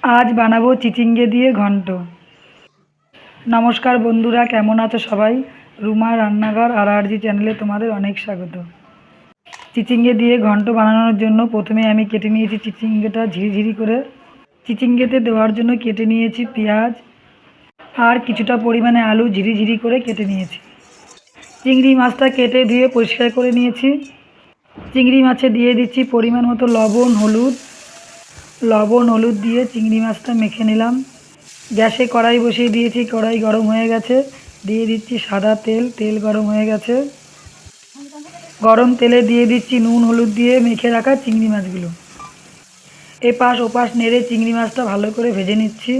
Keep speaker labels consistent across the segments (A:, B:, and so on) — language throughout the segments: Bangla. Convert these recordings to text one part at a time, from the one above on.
A: আজ বানাবো চিচিঙ্গে দিয়ে ঘন্ট। নমস্কার বন্ধুরা, কেমন আছো সবাই? রুমা রান্নাঘর RRG চ্যানেলে তোমাদের অনেক স্বাগত। চিচিঙ্গে দিয়ে ঘন্ট বানানোর জন্য প্রথমে আমি কেটে নিয়েছি চিচিঙ্গেটা ঝিরিঝিরি করে। চিচিঙ্গেতে দেওয়ার জন্য কেটে নিয়েছি পেঁয়াজ আর কিছুটা পরিমাণে আলু ঝিরিঝিরি করে কেটে নিয়েছি। চিংড়ি মাছটা কেটে ধুয়ে পরিষ্কার করে নিয়েছি। চিংড়ি মাছে দিয়ে দিচ্ছি পরিমাণ মতো লবণ হলুদ দিয়ে চিংড়ি মাছটা মেখে নিলাম। গ্যাসে কড়াই বসিয়ে দিয়েছি, কড়াই গরম হয়ে গেছে। দিয়ে দিচ্ছি সাদা তেল, তেল গরম হয়ে গেছে। গরম তেলে দিয়ে দিচ্ছি নুন হলুদ দিয়ে মেখে রাখা চিংড়ি মাছগুলো। এপাশ ওপাশ নেড়ে চিংড়ি মাছটা ভালো করে ভেজে নিচ্ছি।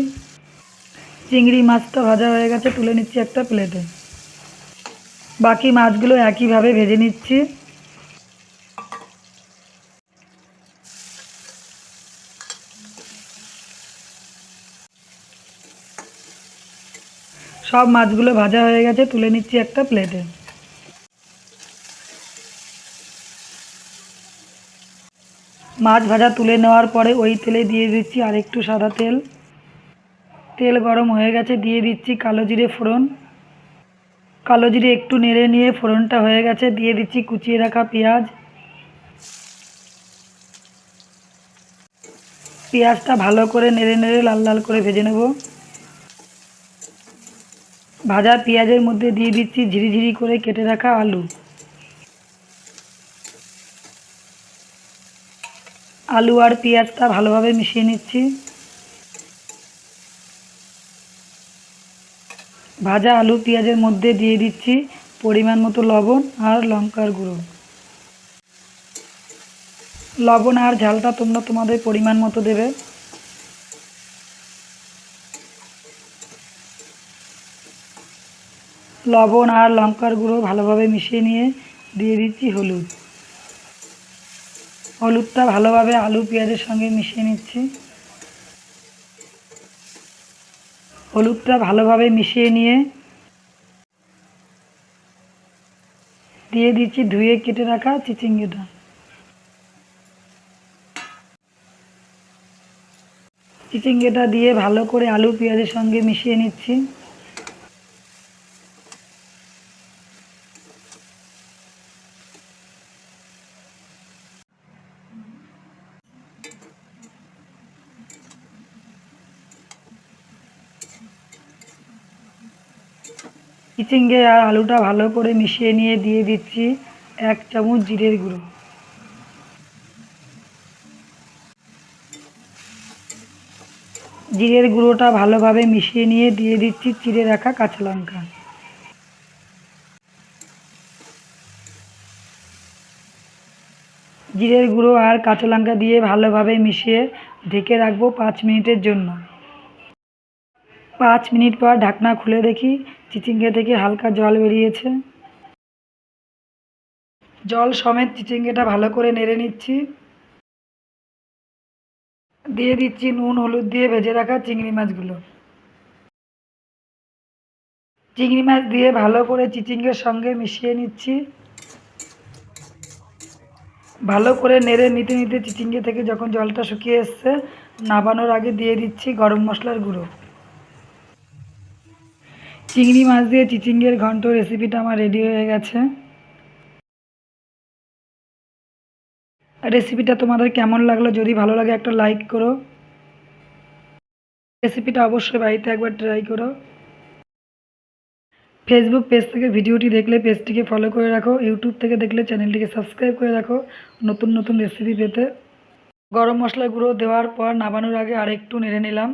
A: চিংড়ি মাছটা ভাজা হয়ে গেছে, তুলে নিচ্ছি একটা প্লেটে। বাকি মাছগুলো একইভাবে ভেজে নিচ্ছি। সব মাছগুলো ভাজা হয়ে গেছে, তুলে নিচ্ছি একটা প্লেটে। মাছ ভাজা তুলে নেওয়ার পরে ওই তেলে দিয়ে দিচ্ছি আরেকটু সাদা তেল। তেল গরম হয়ে গেছে, দিয়ে দিচ্ছি কালো জিরে ফোড়ন। কালো জিরে একটু নেড়ে নিয়ে ফোড়নটা হয়ে গেছে, দিয়ে দিচ্ছি কুচিয়ে রাখা পেঁয়াজ। পেঁয়াজটা ভালো করে নেড়ে নেড়ে লাল লাল করে ভেজে নেব। ভাজা পেঁয়াজের মধ্যে দিয়ে দিচ্ছি ঝিরিঝিরি করে কেটে রাখা আলু। আলু আর পেঁয়াজটা ভালোভাবে মিশিয়ে নিচ্ছি। ভাজা আলু পেঁয়াজের মধ্যে দিয়ে দিচ্ছি পরিমাণ মতো লবণ আর লঙ্কার গুঁড়ো। লবণ আর ঝালটা তোমরা তোমাদের পরিমাণ মতো দেবে। লবণ আর লঙ্কার গুঁড়ো ভালোভাবে মিশিয়ে নিয়ে দিয়ে দিচ্ছি হলুদ। হলুদটা ভালোভাবে আলু পেঁয়াজের সঙ্গে মিশিয়ে নিচ্ছি। হলুদটা ভালোভাবে মিশিয়ে নিয়ে দিয়ে দিচ্ছি ধুয়ে কেটে রাখা চিচিঙ্গেটা। চিচিঙ্গেটা দিয়ে ভালো করে আলু পেঁয়াজের সঙ্গে মিশিয়ে নিচ্ছি। চিচিঙ্গে আর আলুটা ভালো করে মিশিয়ে নিয়ে দিয়ে দিচ্ছি 1 চামচ জিরের গুঁড়ো। জিরের গুঁড়োটা ভালোভাবে মিশিয়ে নিয়ে দিয়ে দিচ্ছি চিড়ে রাখা কাঁচা লঙ্কা। জিরের গুঁড়ো আর কাঁচা লঙ্কা দিয়ে ভালোভাবে মিশিয়ে ঢেকে রাখবো 5 মিনিটের জন্য। 5 মিনিট পর ঢাকনা খুলে দেখি চিচিঙ্গে থেকে হালকা জল বেরিয়েছে। জল সমেত চিচিঙ্গেটা ভালো করে নেড়ে নিচ্ছি। দিয়ে দিচ্ছি নুন হলুদ দিয়ে ভেজে রাখা চিংড়ি মাছগুলো। চিংড়ি মাছ দিয়ে ভালো করে চিচিঙ্গের সঙ্গে মিশিয়ে নিচ্ছি। ভালো করে নেড়ে নিতে নিতে চিচিঙ্গে থেকে যখন জলটা শুকিয়ে এসছে, নাবানোর আগে দিয়ে দিচ্ছি গরম মশলার গুঁড়ো। চিংড়ি মাছ দিয়ে চিচিঙ্গের ঘন্ট রেসিপিটা আমার রেডি হয়ে গেছে। রেসিপিটা তোমাদের কেমন লাগলো? যদি ভালো লাগে একটা লাইক করো। রেসিপিটা অবশ্যই বাড়িতে একবার ট্রাই করো। ফেসবুক পেজ থেকে ভিডিওটি দেখলে পেজটিকে ফলো করে রাখো। ইউটিউব থেকে দেখলে চ্যানেলটিকে সাবস্ক্রাইব করে রাখো নতুন নতুন রেসিপি পেতে। গরম মশলা গুঁড়ো দেওয়ার পর নামানোর আগে আরেকটু নেড়ে নিলাম।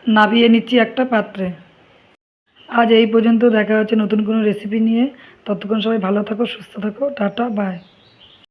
A: নামিয়ে নিচ্ছি একটা পাত্রে। আজ এই পর্যন্ত, দেখা হচ্ছে নতুন কোনো রেসিপি নিয়ে। ততক্ষণ সবাই ভালো থাকো, সুস্থ থাকো। Tata, by.